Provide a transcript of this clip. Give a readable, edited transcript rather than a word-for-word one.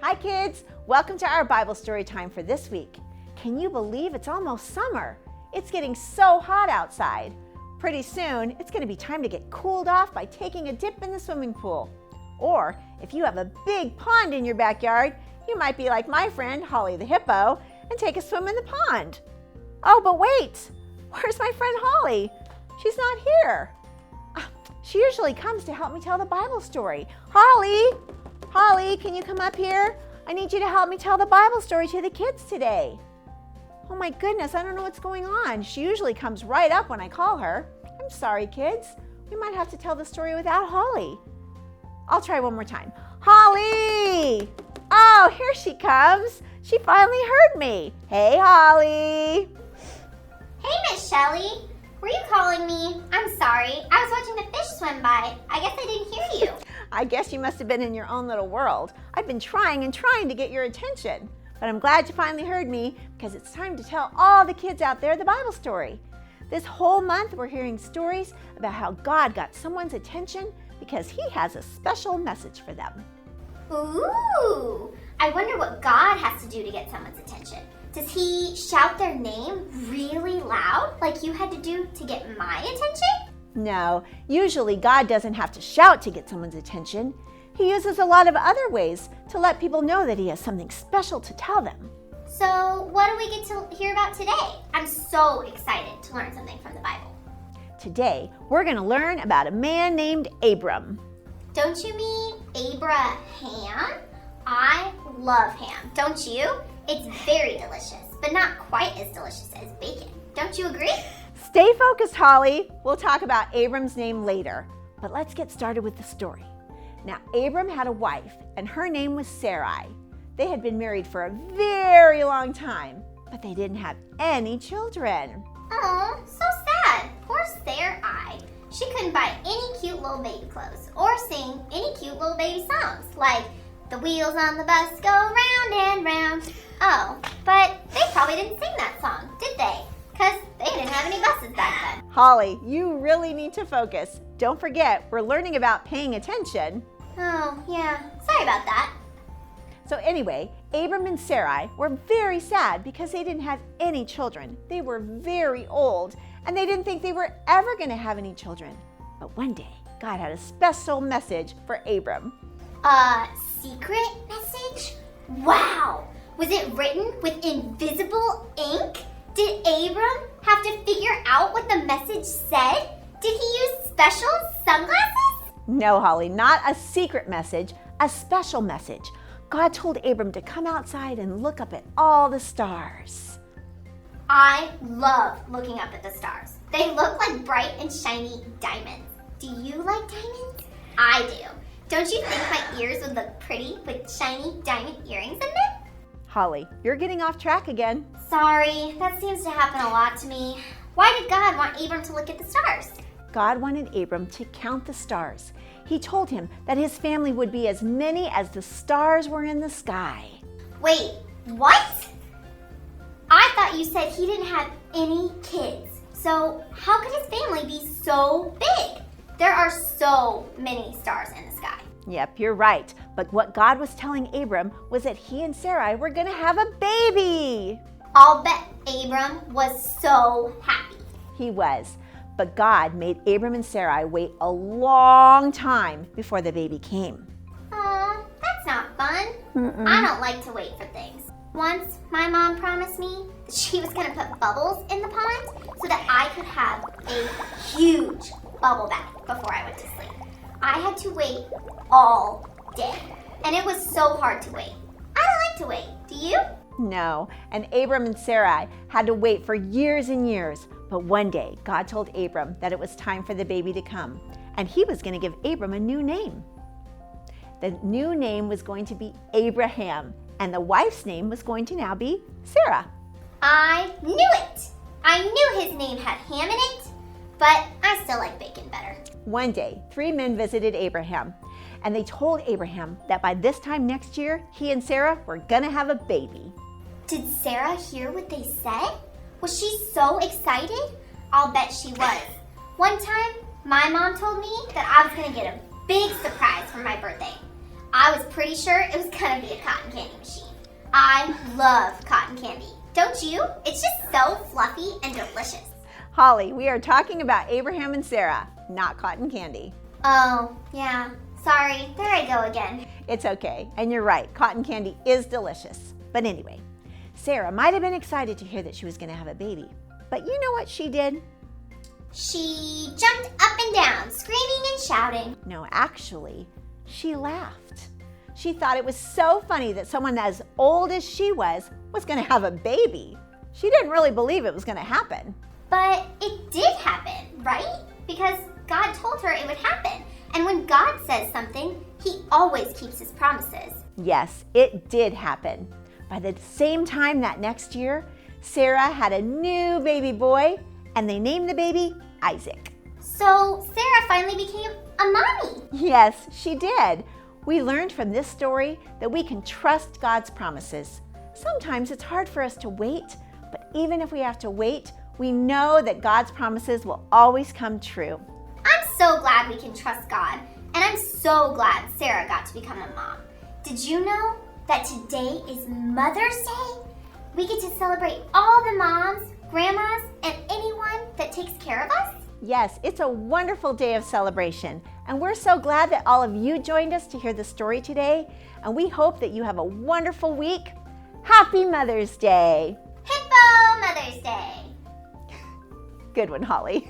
Hi kids, welcome to our Bible story time for this week. Can you believe it's almost summer? It's getting so hot outside. Pretty soon, it's going to be time to get cooled off by taking a dip in the swimming pool. Or if you have a big pond in your backyard, you might be like my friend Holly the hippo and take a swim in the pond. Oh, but wait, where's my friend Holly? She's not here. She usually comes to help me tell the Bible story. Holly, can you come up here? I need you to help me tell the Bible story to the kids today. Oh my goodness, I don't know what's going on. She usually comes right up when I call her. I'm sorry, kids. We might have to tell the story without Holly. I'll try one more time. Holly! Oh, here she comes. She finally heard me. Hey, Holly. Hey, Miss Shelley. Were you calling me? I'm sorry. I was watching the fish swim by. I guess I didn't hear you. I guess you must have been in your own little world. I've been trying to get your attention. But I'm glad you finally heard me because it's time to tell all the kids out there the Bible story. This whole month we're hearing stories about how God got someone's attention because He has a special message for them. Ooh! I wonder what God has to do to get someone's attention. Does He shout their name really loud like you had to do to get my attention? No, usually God doesn't have to shout to get someone's attention. He uses a lot of other ways to let people know that He has something special to tell them. So what do we get to hear about today? I'm so excited to learn something from the Bible. Today, we're going to learn about a man named Abram. Don't you mean Abraham? I love ham, don't you? It's very delicious, but not quite as delicious as bacon. Don't you agree? Stay focused, Holly. We'll talk about Abram's name later, but let's get started with the story. Now, Abram had a wife, and her name was Sarai. They had been married for a very long time, but they didn't have any children. Oh, so sad. Poor Sarai. She couldn't buy any cute little baby clothes or sing any cute little baby songs like "The wheels on the bus go round and round." Oh, but they probably didn't sing that song, did they? Because they didn't have any buses back then. Holly, you really need to focus. Don't forget, we're learning about paying attention. Oh, yeah. Sorry about that. So anyway, Abram and Sarai were very sad because they didn't have any children. They were very old, and they didn't think they were ever going to have any children. But one day, God had a special message for Abram. A secret message? Wow! Was it written with invisible ink? Did Abram have to figure out what the message said? Did he use special sunglasses? No, Holly, not a secret message, a special message. God told Abram to come outside and look up at all the stars. I love looking up at the stars. They look like bright and shiny diamonds. Do you like diamonds? I do. Don't you think my ears would look pretty with shiny diamond earrings in them? Holly, you're getting off track again. Sorry, that seems to happen a lot to me. Why did God want Abram to look at the stars? God wanted Abram to count the stars. He told him that his family would be as many as the stars were in the sky. Wait, what? I thought you said he didn't have any kids. So how could his family be so big? There are so many stars in the sky. Yep, you're right. But what God was telling Abram was that he and Sarai were going to have a baby. I'll bet Abram was so happy. He was. But God made Abram and Sarai wait a long time before the baby came. Aw, that's not fun. I don't like to wait for things. Once, my mom promised me that she was going to put bubbles in the pond so that I could have a huge bubble bath before I went to sleep. I had to wait all day, and it was so hard to wait. I don't like to wait. Do you? No, and Abram and Sarai had to wait for years and years. But one day, God told Abram that it was time for the baby to come, and He was going to give Abram a new name. The new name was going to be Abraham, and the wife's name was going to now be Sarah. I knew it! I knew his name had ham in it, but I still like bacon better. One day, 3 men visited Abraham, and they told Abraham that by this time next year, he and Sarah were going to have a baby. Did Sarah hear what they said? Was she so excited? I'll bet she was. One time, my mom told me that I was going to get a big surprise for my birthday. I was pretty sure it was gonna be a cotton candy machine. I love cotton candy. Don't you? It's just so fluffy and delicious. Holly, we are talking about Abraham and Sarah, not cotton candy. Oh, yeah. Sorry. There I go again. It's okay, and you're right, cotton candy is delicious. But anyway, Sarah might have been excited to hear that she was going to have a baby. But you know what she did? She jumped up and down, screaming and shouting. No, actually, she laughed. She thought it was so funny that someone as old as she was going to have a baby. She didn't really believe it was going to happen. But it did happen, right? Because God told her it would happen. And when God says something, He always keeps His promises. Yes, it did happen. By the same time that next year, Sarah had a new baby boy, and they named the baby Isaac. So Sarah finally became a mommy. Yes, she did. We learned from this story that we can trust God's promises. Sometimes it's hard for us to wait, but even if we have to wait, we know that God's promises will always come true. I'm so glad we can trust God, and I'm so glad Sarah got to become a mom. Did you know that today is Mother's Day? We get to celebrate all the moms, grandmas, and anyone that takes care of us. Yes, it's a wonderful day of celebration, and we're so glad that all of you joined us to hear the story today, and we hope that you have a wonderful week. Happy Mother's Day! Hippo Mother's Day! Good one, Holly.